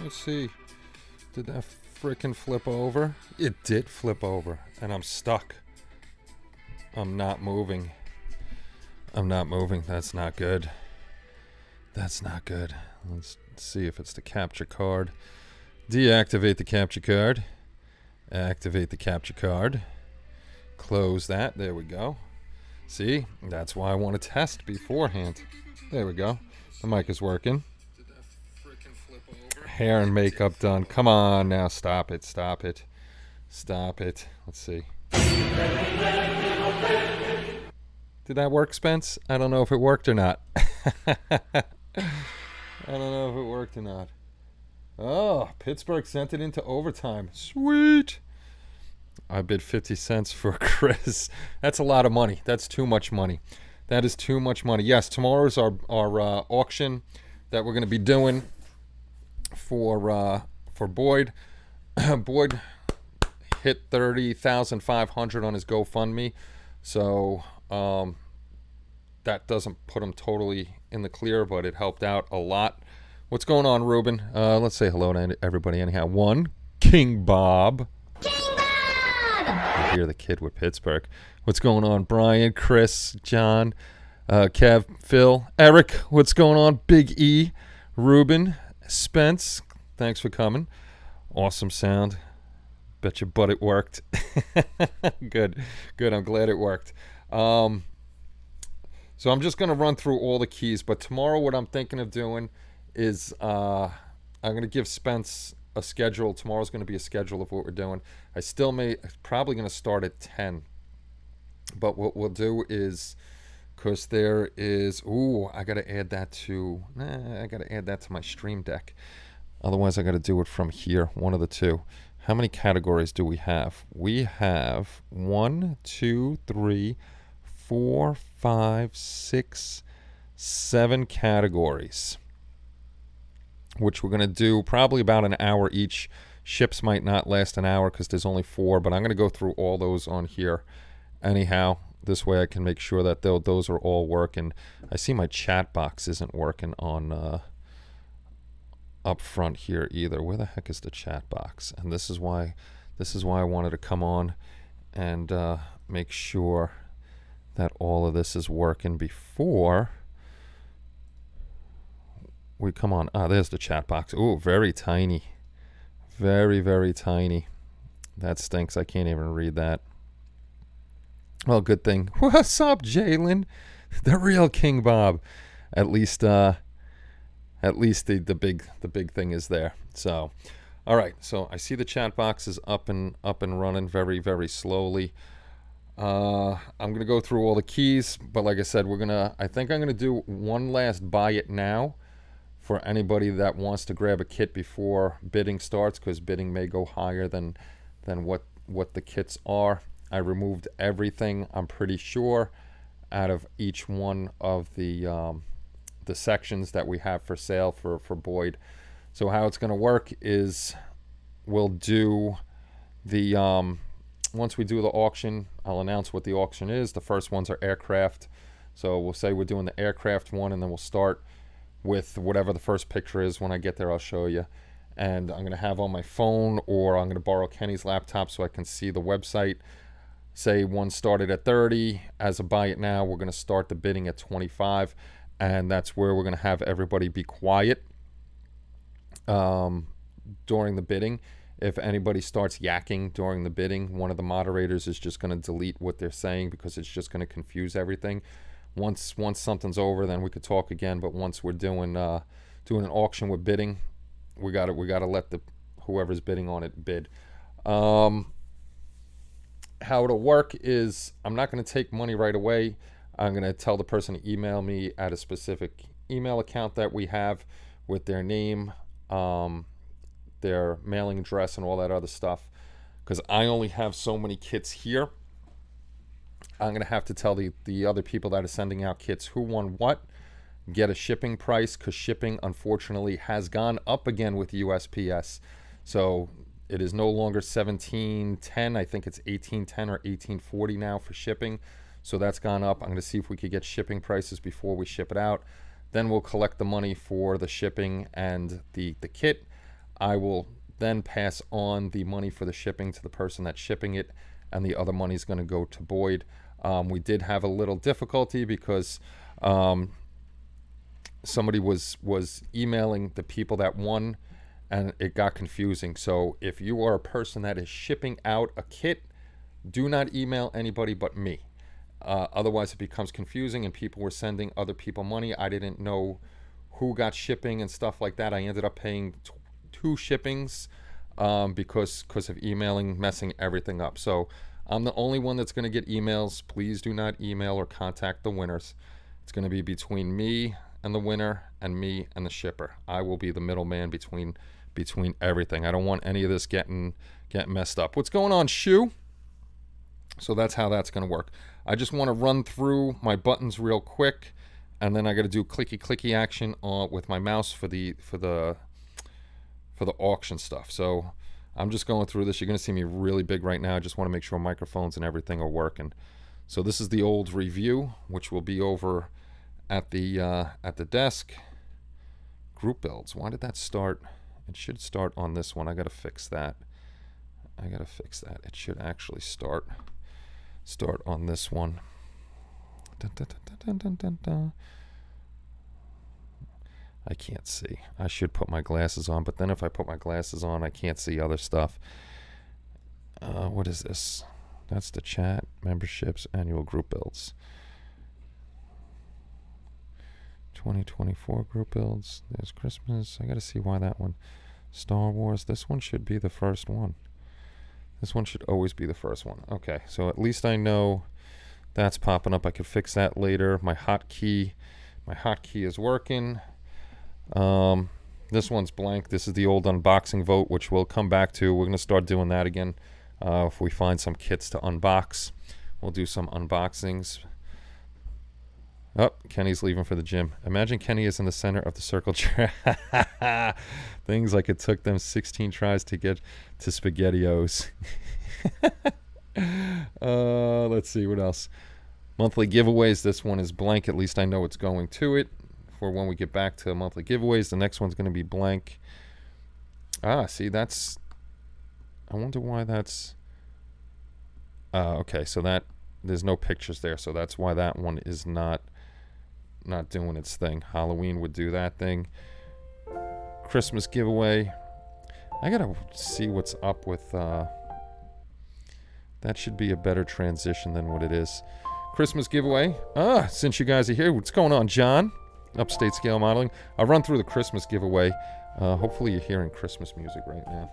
Let's see. Did that frickin' flip over? It did flip over, and I'm stuck. I'm not moving. I'm not moving. That's not good. That's not good. Let's see if it's the capture card. Deactivate the capture card. Activate the capture card. Close that. There we go. See? That's why I want to test beforehand. There we go. The mic is working. Did that frickin' flip over? Hair and makeup done. Come on now. Stop it. Stop it. Stop it. Let's see. Did that work, Spence? I don't know if it worked or not. I don't know if it worked or not. Oh, Pittsburgh sent it into overtime. Sweet. I bid 50 cents for Chris. That's a lot of money. That's too much money. That is too much money. Yes, tomorrow's our auction that we're going to be doing for Boyd. Boyd hit 30,500 on his GoFundMe, so that doesn't put him totally in the clear, but it helped out a lot. What's going on, Ruben? Let's say hello to everybody anyhow. One, King Bob. King Bob! I hear the kid with Pittsburgh. What's going on, Brian, Chris, John, Kev, Phil, Eric? What's going on, Big E, Ruben, Spence? Thanks for coming. Awesome sound. Bet your butt it worked. Good. I'm glad it worked. So I'm just going to run through all the keys, but tomorrow what I'm thinking of doing is I'm going to give Spence a schedule. Tomorrow's going to be a schedule of what we're doing. I still probably going to start at 10. But what we'll do is, because there is, I got to add that to my Stream Deck. Otherwise, I got to do it from here, one of the two. How many categories do we have? We have 1, 2, 3, 4, 5, 6, 7 categories, which we're going to do probably about an hour each. Ships might not last an hour because there's only 4, but I'm going to go through all those on here. Anyhow, this way I can make sure that those are all working. I see my chat box isn't working on up front here either. Where the heck is the chat box? And this is why I wanted to come on and make sure that all of this is working before we come on. There's the chat box. Ooh, very tiny. Very, very tiny. That stinks. I can't even read that. Well, good thing. What's up, Jalen? The real King Bob. At least the big thing is there. So, all right. So I see the chat box is up and running very, very slowly. I'm gonna go through all the keys, but like I said, I think I'm gonna do one last buy it now for anybody that wants to grab a kit before bidding starts, because bidding may go higher than what the kits are. I removed everything, I'm pretty sure, out of each one of the sections that we have for sale for Boyd. So how it's going to work is we'll do the once we do the auction, I'll announce what the auction is. The first ones are aircraft, so we'll say we're doing the aircraft one, and then we'll start with whatever the first picture is. When I get there, I'll show you. And I'm going to have on my phone, or I'm going to borrow Kenny's laptop so I can see the website. Say one started at 30. As a buy it now, we're going to start the bidding at 25, and that's where we're going to have everybody be quiet during the bidding. If anybody starts yakking during the bidding, one of the moderators is just going to delete what they're saying, because it's just going to confuse everything. Once something's over, then we could talk again. But once we're doing an auction with bidding, we got to let whoever's bidding on it bid. How it'll work is I'm not going to take money right away. I'm going to tell the person to email me at a specific email account that we have with their name, their mailing address, and all that other stuff, because I only have so many kits here. I'm going to have to tell the other people that are sending out kits who won what, get a shipping price, because shipping unfortunately has gone up again with USPS. So it is no longer $17.10. I think it's $18.10 or $18.40 now for shipping. So that's gone up. I'm going to see if we could get shipping prices before we ship it out. Then we'll collect the money for the shipping and the kit. I will then pass on the money for the shipping to the person that's shipping it, and the other money is going to go to Boyd. We did have a little difficulty because somebody was emailing the people that won, and it got confusing. So if you are a person that is shipping out a kit, do not email anybody but me. Otherwise it becomes confusing, and people were sending other people money. I didn't know who got shipping and stuff like that. I ended up paying 2 shippings because of emailing, messing everything up. So I'm the only one that's going to get emails. Please do not email or contact the winners. It's going to be between me and the winner, and me and the shipper. I will be the middleman between everything. I don't want any of this getting messed up. What's going on, Shu? So that's how that's going to work. I just want to run through my buttons real quick, and then I got to do clicky action with my mouse for the auction stuff. So I'm just going through this. You're going to see me really big right now. I just want to make sure microphones and everything are working. So this is the old review, which will be over at the desk. Group builds. Why did that start? It should start on this one. I got to fix that. It should actually start on this one. Dun, dun, dun, dun, dun, dun. I can't see. I should put my glasses on, but then if I put my glasses on, I can't see other stuff. What is this? That's the chat, memberships, annual group builds. 2024 group builds. There's Christmas. I got to see why that one. Star Wars. This one should be the first one. This one should always be the first one. Okay, so at least I know that's popping up. I could fix that later. My hotkey is working. This one's blank. This is the old unboxing vote, which we'll come back to. We're going to start doing that again. If we find some kits to unbox, we'll do some unboxings. Oh, Kenny's leaving for the gym. Imagine Kenny is in the center of the circle chair. Things like it took them 16 tries to get to SpaghettiOs. Let's see what else. Monthly giveaways. This one is blank. At least I know it's going to it. For when we get back to monthly giveaways, the next one's going to be blank. See, that's... I wonder why that's... okay, so that... There's no pictures there, so that's why that one is not doing its thing. Halloween would do that thing. Christmas giveaway. I got to see what's up with... that should be a better transition than what it is. Christmas giveaway. Since you guys are here, what's going on, John? Upstate Scale Modeling. I'll run through the Christmas giveaway. Hopefully you're hearing Christmas music right now.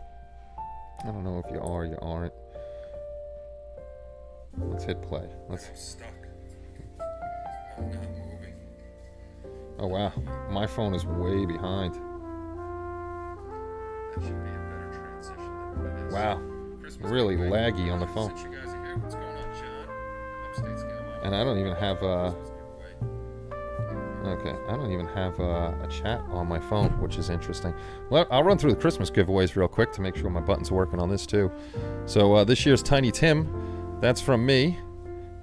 I don't know if you are, you aren't. Let's hit play. I'm stuck. I'm not moving. Oh wow, my phone is way behind. That should be a better transition than what it is. Wow, Christmas really laggy on the phone. Since you guys are here, what's going on, John? Upstate Scale Modeling. And I don't even have a chat on my phone, which is interesting. Well, I'll run through the Christmas giveaways real quick to make sure my buttons are working on this too. So this year's Tiny Tim, that's from me.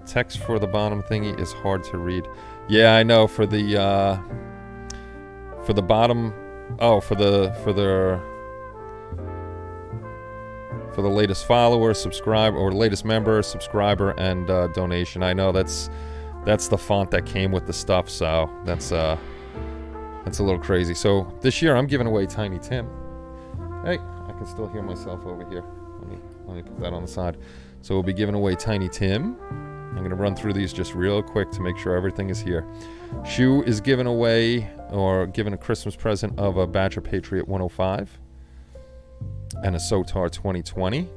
Text for the bottom thingy is hard to read. Yeah, I know. For the bottom, for the latest follower, subscribe, or latest member, subscriber, and donation. I know that's the font that came with the stuff, so that's a little crazy. So this year I'm giving away Tiny Tim. Hey, I can still hear myself over here. Let me put that on the side. So we'll be giving away Tiny Tim. I'm going to run through these just real quick to make sure everything is here. Shu is giving away, or giving a Christmas present of a Badger Patriot 105 and a Sotar 2020.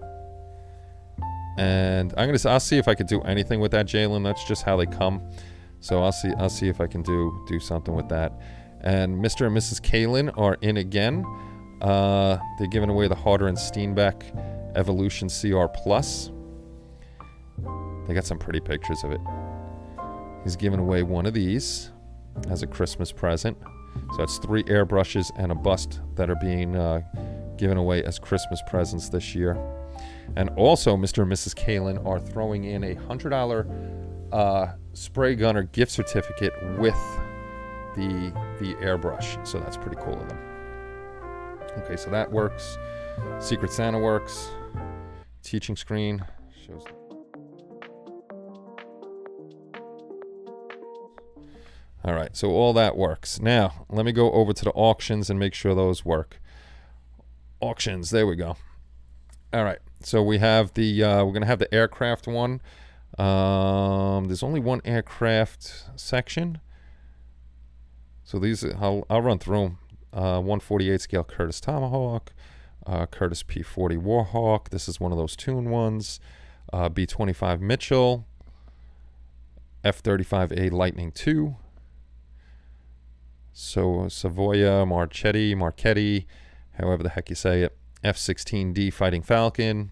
And I'll see if I can do anything with that, Jalen. That's just how they come. So I'll see if I can do something with that. And Mr. and Mrs. Kalin are in again. They're giving away the Harder and Steenbeck Evolution CR Plus. They got some pretty pictures of it. He's giving away one of these as a Christmas present. So that's 3 airbrushes and a bust that are being given away as Christmas presents this year. And also, Mr. and Mrs. Kalin are throwing in a $100 spray gunner gift certificate with the airbrush. So that's pretty cool of them. Okay, so that works. Secret Santa works. Teaching screen shows. All right, so all that works. Now, let me go over to the auctions and make sure those work. Auctions, there we go. All right, so we have we're going to have the aircraft one. There's only one aircraft section. So these, I'll run through them. 148 scale Curtiss Tomahawk, Curtiss P-40 Warhawk. This is one of those tuned ones. B-25 Mitchell, F-35A Lightning II. So Savoia, Marchetti, however the heck you say it. F-16D Fighting Falcon,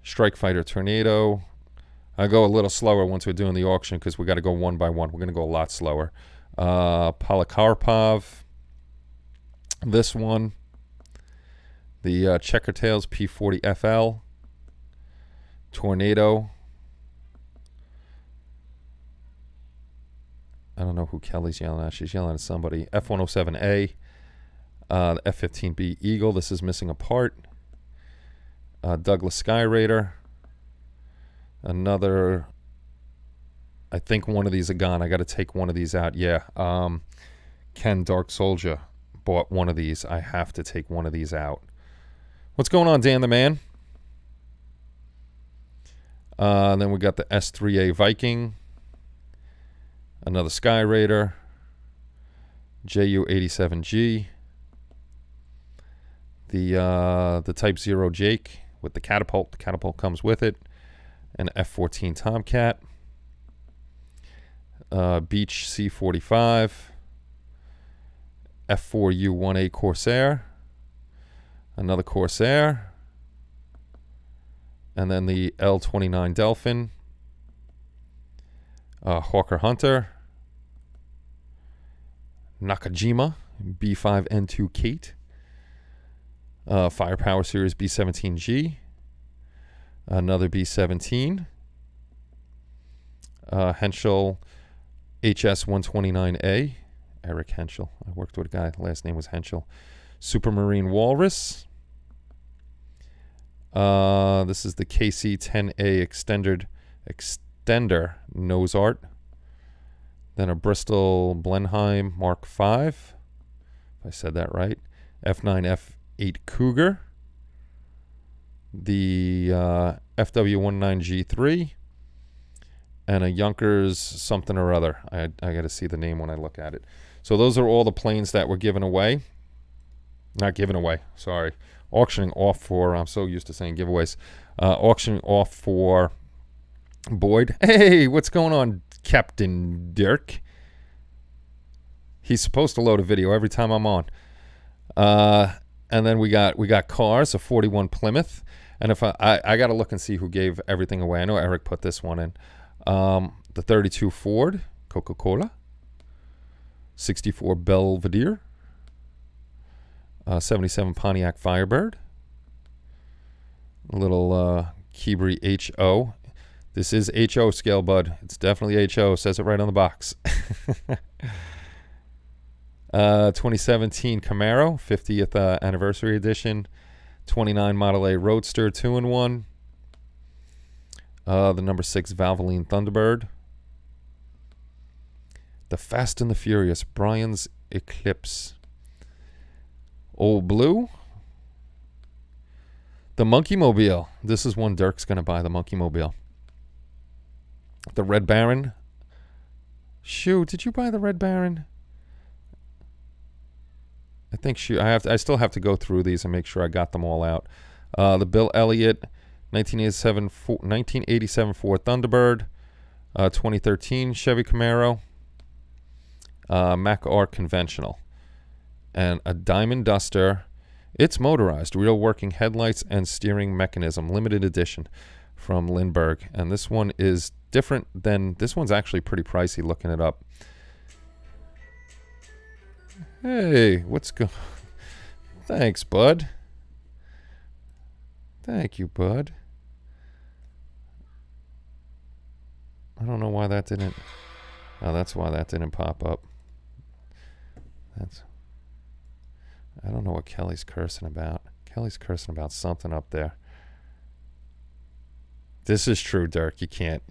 Strike Fighter Tornado, I go a little slower once we're doing the auction because we got to go one by one. We're going to go a lot slower. Polikarpov. This one. The Checker Tails P40FL. Tornado. I don't know who Kelly's yelling at. She's yelling at somebody. F107A. The F-15B Eagle. This is missing a part. Douglas Sky Raider. Another. I think one of these are gone. I got to take one of these out. Yeah. Ken Dark Soldier bought one of these. I have to take one of these out. What's going on, Dan the Man? Then we got the S3A Viking. Another Sky Raider. JU-87G. The Type 0 Jake with the catapult. The catapult comes with it. An F-14 Tomcat. Beach C-45. F4U-1A Corsair. Another Corsair. And then the L-29 Delphin. Hawker Hunter. Nakajima B5N2 Kate. Firepower Series B-17G. Another B-17. Henschel HS-129A. Eric Henschel. I worked with a guy. Last name was Henschel. Supermarine Walrus. This is the KC-10A extender nose art. Then a Bristol Blenheim Mark V. If I said that right. F9 F8 Cougar. The FW19G3. And a Junkers something or other. I got to see the name when I look at it. So those are all the planes that were given away. Not given away, sorry. Auctioning off for, I'm so used to saying giveaways. Auctioning off for Boyd. Hey, what's going on, Captain Dirk? He's supposed to load a video every time I'm on. And then we got cars, a 41 Plymouth. And if I got to look and see who gave everything away. I know Eric put this one in. The 32 Ford, Coca-Cola. 64 Belvedere. 77 Pontiac Firebird. A little Keebri HO. This is HO scale, bud. It's definitely HO. Says it right on the box. 2017 Camaro, 50th anniversary edition. 29 Model A Roadster, 2-in-1. The number 6 Valvoline Thunderbird. The Fast and the Furious Brian's Eclipse. Old Blue. The Monkey Mobile. This is one Dirk's going to buy, the Monkey Mobile. The Red Baron. Shoo, did you buy the Red Baron? I think I still have to go through these and make sure I got them all out. The Bill Elliott 1987 Ford Thunderbird. 2013 Chevy Camaro. Mac R Conventional. And a Diamond Duster. It's motorized, real working headlights and steering mechanism, limited edition from Lindbergh. And this one is different than, this one's actually pretty pricey looking it up. Hey, what's going? Thanks, bud. Thank you, bud. I don't know why that didn't. Oh, that's why that didn't pop up. I don't know what Kelly's cursing about. Kelly's cursing about something up there. This is true, Dirk. You can't.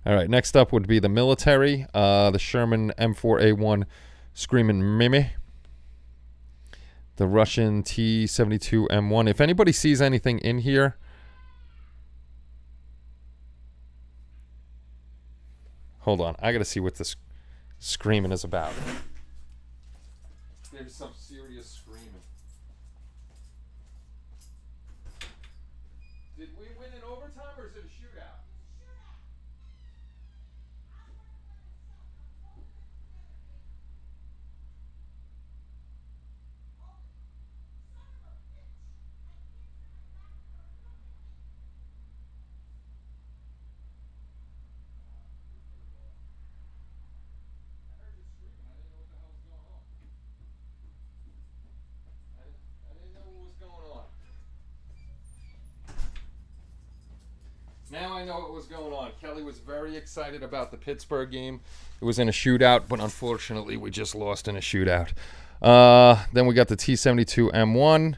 All right, next up would be the military. The Sherman M4A1 Screaming Mimi. The Russian T-72 M1. If anybody sees anything in here, hold on. I got to see what this screaming is about. There's some serious screaming. Did we win in overtime or is it a shootout? I know what was going on. Kelly was very excited about the Pittsburgh game. It was in a shootout, but unfortunately we just lost in a shootout. Then we got the T72 M1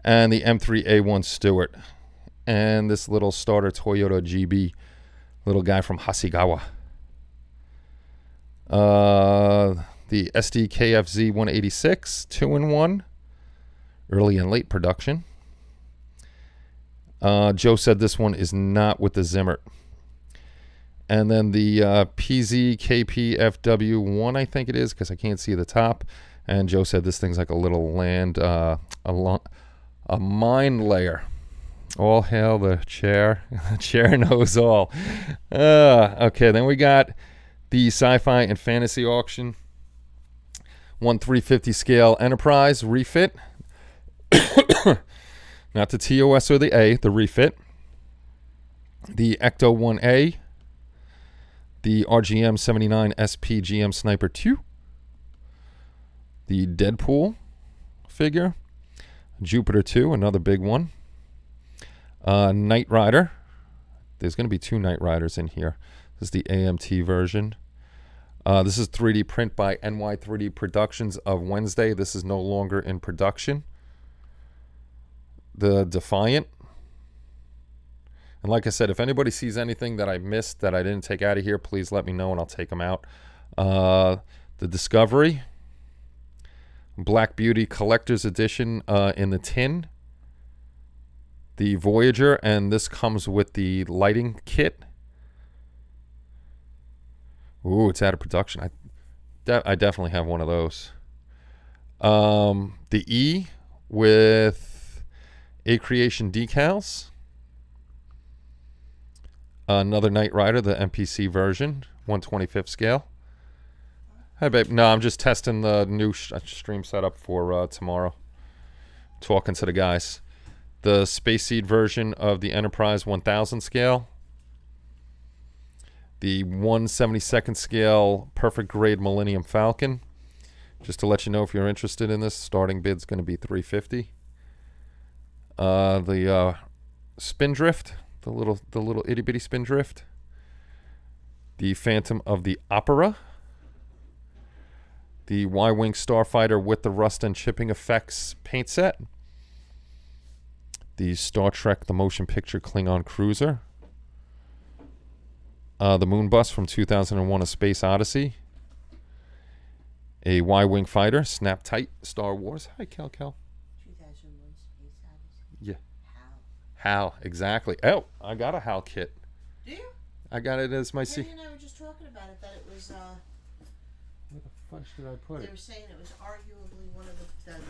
and the M3A1 Stewart. And this little starter Toyota GB, little guy from Hasegawa. The SDKFZ 186, 2-in-1, early and late production. Joe said this one is not with the Zimmert. And then the PZKPFW1, I think it is, because I can't see the top. And Joe said this thing's like a little land, a mine layer. All hail the chair. The chair knows all. Okay, then we got the Sci-Fi and Fantasy Auction. 1/350 scale Enterprise refit. Not the TOS or the A, the refit. The Ecto 1A. The RGM 79 SPGM Sniper 2. The Deadpool figure. Jupiter 2, another big one. Knight Rider. There's going to be 2 Knight Riders in here. This is the AMT version. This is 3D print by NY 3D Productions of Wednesday. This is no longer in production. The Defiant. And like I said, if anybody sees anything that I missed that I didn't take out of here, please let me know and I'll take them out. The Discovery. Black Beauty Collector's Edition in the tin. The Voyager, and this comes with the lighting kit. Ooh, it's out of production. I definitely have one of those. The E with A Creation decals. Another Knight Rider, the MPC version, 1/25 scale. Hey, babe. No, I'm just testing the new stream setup for tomorrow. Talking to the guys. The Space Seed version of the Enterprise 1000 scale. The 1/72nd scale Perfect Grade Millennium Falcon. Just to let you know if you're interested in this, starting bid's going to be $350. The Spindrift, the little itty bitty Spindrift. The Phantom of the Opera. The Y-Wing Starfighter with the rust and chipping effects paint set. The Star Trek The Motion Picture Klingon Cruiser. The Moonbus from 2001 A Space Odyssey. A Y-Wing Fighter, Snap Tight, Star Wars. Hi, Cal. 2001 Space Odyssey? Yeah. How? HAL, exactly. Oh, I got a HAL kit. Do you? I got it as my Penny and I were just talking about it, that it was, Where the fudge did I put they were saying it was arguably one of the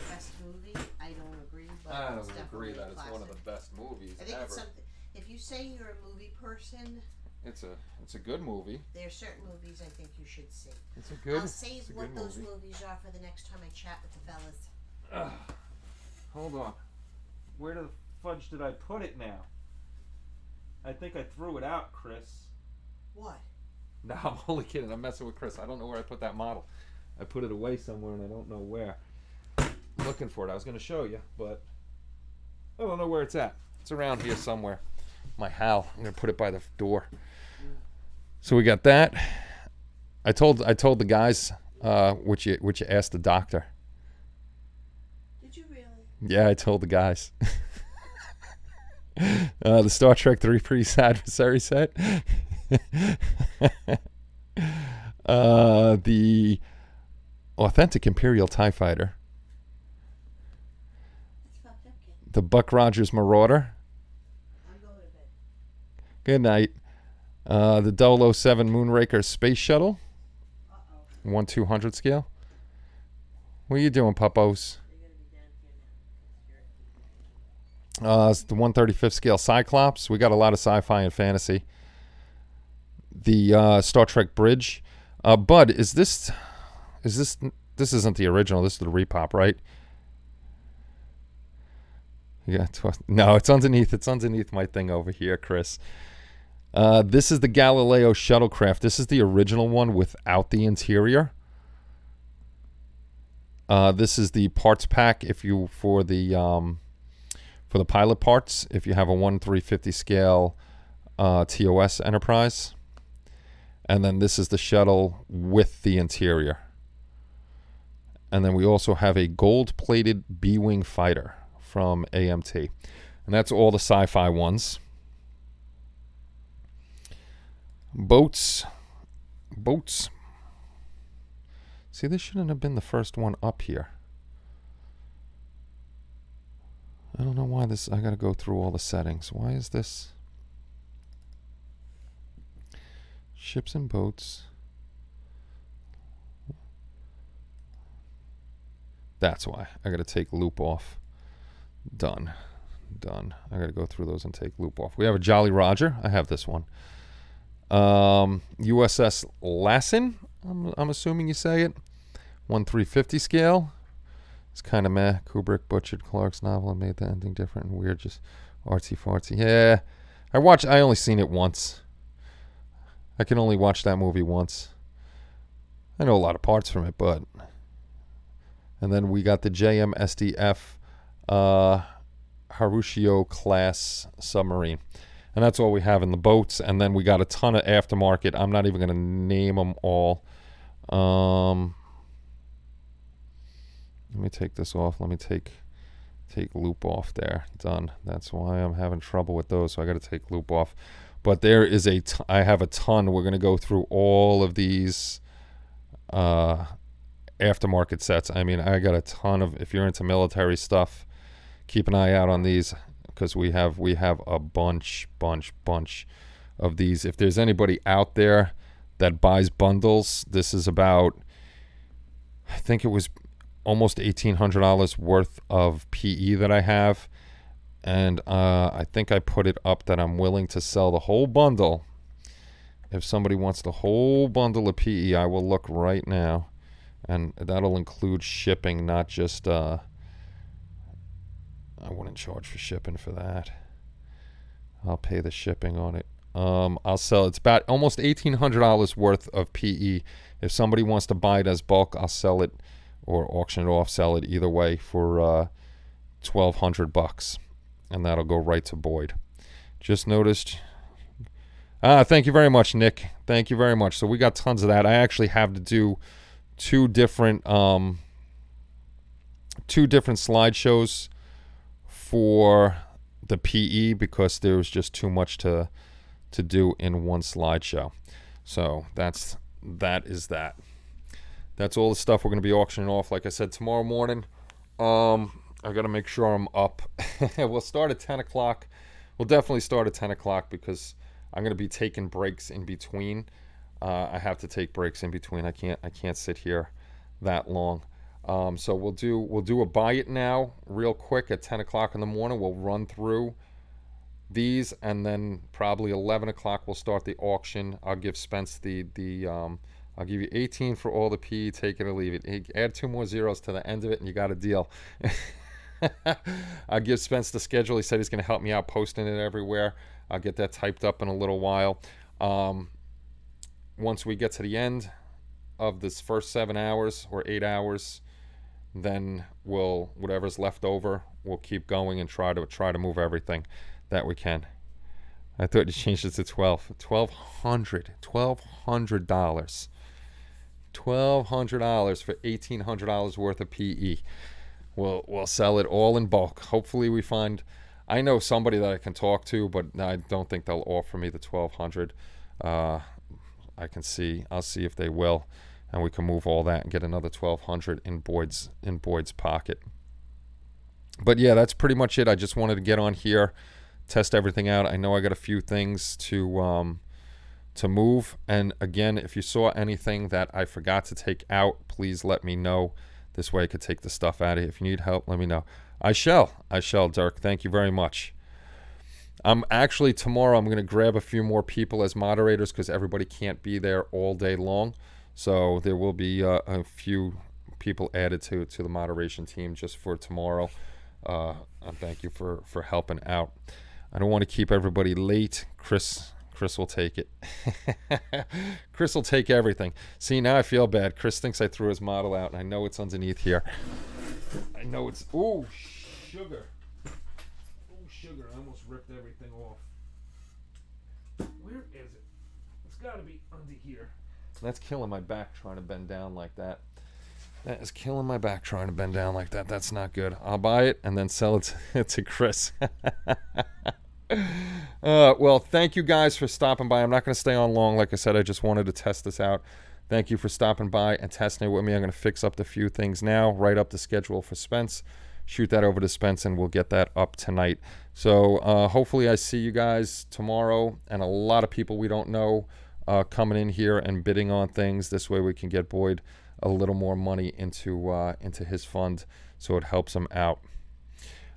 best movies. I don't agree, but I it's don't agree definitely that it's one of the classic. best movies I think ever. it's something, if you say you're a movie person, It's a good movie. there are certain movies I think you should see. It's a good. I'll save it's a what good those movie. movies are for the next time I chat with the fellas. Hold on. Where the fudge did I put it now? I think I threw it out, Chris. What? No, I'm only kidding. I'm messing with Chris. I don't know where I put that model. I put it away somewhere and I don't know where. I'm looking for it. I was going to show you, but I don't know where it's at. It's around here somewhere. My HAL. I'm going to put it by the door. So we got that. I told the guys which you asked the doctor. Did you really? Yeah, I told the guys. The Star Trek 3 Priest Adversary set. The authentic Imperial TIE Fighter. That's fucked up, kid. The Buck Rogers Marauder. I'm going to bed. Good night. The 007 Moonraker Space Shuttle. Uh-oh. 1/200 scale. What are you doing, puppos? They're going to be down here now. It's the 1/35 scale Cyclops. We got a lot of sci-fi and fantasy. The Star Trek Bridge. Bud, this isn't the original. This is the repop, right? Yeah. No, it's underneath. It's underneath my thing over here, Chris. This is the Galileo shuttlecraft. This is the original one without the interior. This is the parts pack for the pilot parts. If you have a 1/350 scale TOS Enterprise. And then this is the shuttle with the interior. And then we also have a gold-plated B-Wing fighter from AMT. And that's all the sci-fi ones. Boats. See, this shouldn't have been the first one up here. I don't know why this... I got to go through all the settings. Why is this... Ships and boats. That's why. I got to take loop off. Done. I got to go through those and take loop off. We have a Jolly Roger. I have this one. USS Lassen. I'm assuming you say it. 1/350 scale. It's kind of meh. Kubrick butchered Clark's novel and made the ending different and weird. Just artsy-fartsy. Yeah. I only seen it once. I can only watch that movie once. I know a lot of parts from it, but... And then we got the JMSDF Harushio class submarine. And that's all we have in the boats. And then we got a ton of aftermarket. I'm not even going to name them all. Let me take this off. Let me take loop off there. Done. That's why I'm having trouble with those. So I got to take loop off. But there is I have a ton. We're going to go through all of these aftermarket sets. I mean, I got a ton of, if you're into military stuff, keep an eye out on these because we have a bunch of these. If there's anybody out there that buys bundles, this is about, I think it was almost $1,800 worth of PE that I have. And I think I put it up that I'm willing to sell the whole bundle. If somebody wants the whole bundle of PE, I will look right now. And that'll include shipping, not just... I wouldn't charge for shipping for that. I'll pay the shipping on it. I'll sell... It's about almost $1,800 worth of PE. If somebody wants to buy it as bulk, I'll sell it or auction it off, sell it either way for $1,200. And that'll go right to Boyd. Just noticed. Thank you very much, Nick. Thank you very much. So we got tons of that. I actually have to do two different slideshows for the PE because there was just too much to do in one slideshow. So that is that. That's all the stuff we're going to be auctioning off. Like I said, tomorrow morning. I got to make sure I'm up. We'll start at 10 o'clock. We'll definitely start at 10 o'clock because I'm going to be taking breaks in between. I have to take breaks in between. I can't sit here that long. So we'll do a buy it now real quick at 10 o'clock in the morning. We'll run through these and then probably 11 o'clock we'll start the auction. I'll give Spence I'll give you 18 for all the PE, take it or leave it. Add 2 more zeros to the end of it and you got a deal. I'll give Spence the schedule. He said he's going to help me out posting it everywhere. I'll get that typed up in a little while. Once we get to the end of this first 7 hours or 8 hours, then whatever's left over, we'll keep going and try to move everything that we can. I thought you changed it to $1,200 for $1,800 worth of PE. We'll sell it all in bulk. Hopefully we find... I know somebody that I can talk to, but I don't think they'll offer me the $1,200. I'll see if they will, and we can move all that and get another $1,200 in Boyd's pocket. But yeah, that's pretty much it. I just wanted to get on here, test everything out. I know I got a few things to move, and again, if you saw anything that I forgot to take out, please let me know. This way I could take the stuff out of it. If you need help, let me know. I shall, Dirk. Thank you very much. Tomorrow I'm going to grab a few more people as moderators because everybody can't be there all day long. So there will be a few people added to the moderation team just for tomorrow. Thank you for helping out. I don't want to keep everybody late. Chris will take it. Chris will take everything. See, now I feel bad. Chris thinks I threw his model out, and I know it's underneath here. I know it's... Ooh, sugar. Ooh, sugar. I almost ripped everything off. That's killing my back trying to bend down like that. That is killing my back trying to bend down like that. That's not good. I'll buy it and then sell it to Chris. Well, thank you guys for stopping by. I'm not going to stay on long. Like I said, I just wanted to test this out. Thank you for stopping by and testing it with me. I'm going to fix up the few things now, write up the schedule for Spence, shoot that over to Spence, and we'll get that up tonight. So hopefully I see you guys tomorrow, and a lot of people we don't know coming in here and bidding on things. This way we can get Boyd a little more money into his fund so it helps him out.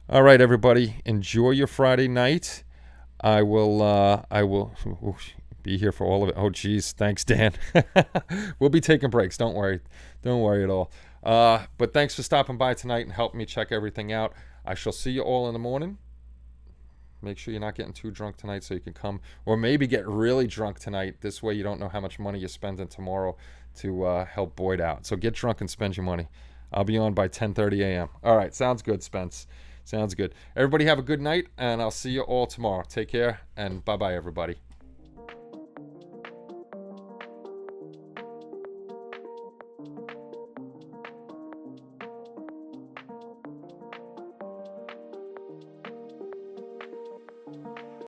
All right, everybody, enjoy your Friday night. I will be here for all of it. Oh, geez, thanks, Dan. We'll be taking breaks. Don't worry at all. But thanks for stopping by tonight and helping me check everything out. I shall see you all in the morning. Make sure you're not getting too drunk tonight so you can come, or maybe get really drunk tonight. This way you don't know how much money you're spending tomorrow to help Boyd out. So get drunk and spend your money. I'll be on by 10:30 a.m. All right, sounds good, Spence. Sounds good. Everybody have a good night, and I'll see you all tomorrow. Take care, and bye-bye, everybody.